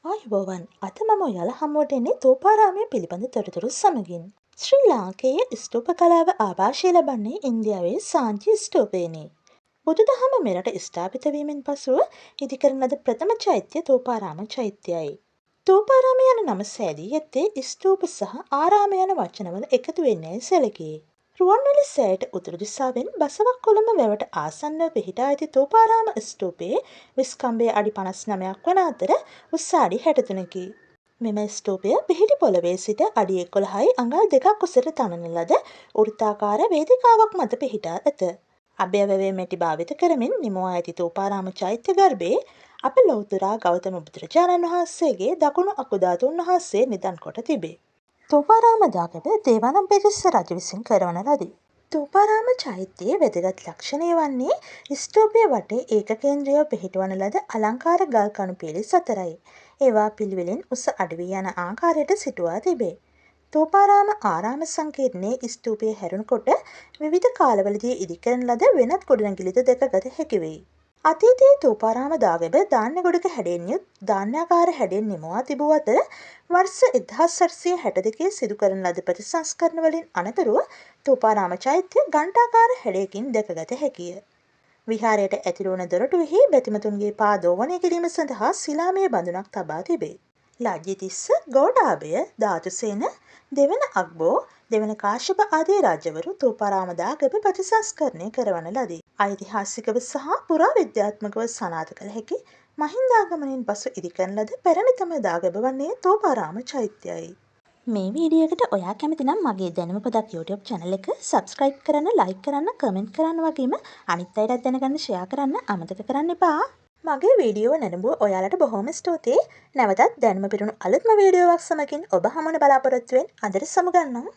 ආයුබෝවන් අද මම ඔයාලා හමුවට එන්නේ තෝපාරාමය පිළිබඳ තොරතුරු සමගින්. ශ්‍රී ලාංකේය ස්තූප කලාව ආభాෂය ලබන්නේ ඉන්දියාවේ සාංචි ස්තූපයෙනි. බුදුදහම මෙරට ස්ථාපිත වීමෙන් පසුව ඉදිකරන ලද ප්‍රථම චෛත්‍ය තෝපාරාම චෛත්‍යයයි. තෝපාරාම යන නම සෑදී ඇත්තේ ස්තූප සහ ආරාම යන වචනවල එකතු වෙන්නයි සැලකේ. රුවන්වැලි සෑයට උතුරු දිසාවෙන් බසවක් කොළඹ වැවට ආසන්නව පිහිටා ඇති තෝපාරාම ස්තූපයේ විස්කම්භය අඩි 59ක් වන අතර උස අඩි 63කි. මෙම ස්තූපය පිහිටි පොළවේ සිට අඩි 11යි අඟල් 2ක් උසට තනන ලද වෘත්තාකාර වේදිකාවක් මත පිහිටා ඇත. අභයවැවේ මැටි භාවිත කරමින් නිමවා ඇති තෝපාරාම චෛත්‍ය ගර්භයේ අප ලෞතුරා ගෞතම බුදුරජාණන් වහන්සේගේ දකුණු අකුධාතුන් වහන්සේ නිදන් කොට තිබේ. තෝපාරාම දාගැබ දේවානම් පෙතිස්ස රජු විසින් කරවන ලදී. තෝපාරාම චෛත්‍යයේ වැදගත් ලක්ෂණය වන්නේ ස්තූපය වටේ ඒකකේන්ද්‍රයව පිහිටුවන ලද අලංකාර ගල් කණු පිළි 4යි. ඒවා පිළිවෙලින් උස අඩු වී යන ආකාරයට සිටුවා තිබේ. තෝපාරාම ආරාම සංකීර්ණයේ ස්තූපය හැරුණකොට විවිධ කාලවලදී ඉදිකරන ලද වෙනත් ගොඩනැගිලිද දැකගත හැකි වෙයි. අතීතයේ තෝපාරාම දාගැබ ධාන්‍ය ගොඩක හැඩයෙන් යුත් ධාන්‍යාකාර හැඩයෙන් නිමවා තිබූ අතර වර්ෂ 1862 සිදු කරන ලද ප්‍රතිසංස්කරණ වලින් අනතුරුව තෝපාරාම චෛත්‍ය ඝණ්ඨාකාර හැඩයකින් දැකගත හැකිය. විහාරයට ඇතුළු වන දොරටුවෙහි බැතිමතුන්ගේ පා දෝවනය කිරීම සඳහා ශිලාමය බඳුනක් තබා තිබේ. ලජ්ජිතිස්ස, ගෝඨාභය, ධාතුසේන, දෙවන අග්බෝ, දෙවන කාශ්‍යප ආදී රජවරු තෝපාරාම දාගැබ ප්‍රතිසංස්කරණය කරවන ලදී. ඓතිහාසිකව සහ පුරාවිද්‍යාත්මකව සනාථ කළ හැකි මහින්දාගමනයෙන් පසු ඉදිකරන ලද පැරණිතම දාගැබ වන්නේ තෝපාරාම චෛත්‍යයයි. මේ වීඩියෝ එකට ඔයා කැමති නම් මගේ දැනුම පොදක් YouTube channel එක subscribe කරන්න, like කරන්න, comment කරන්න වගේම අනිත් අයටත් දැනගන්න share කරන්න අමතක කරන්න එපා. මගේ වීඩියෝ නැරඹුව ඔයාලට බොහොම ස්තුතියි. නැවතත් දැනුම පිරුණු අලුත්ම වීඩියෝවක් සමගින් ඔබ හමුවන බලාපොරොත්තු වෙමින් අදට සමුගන්නවා.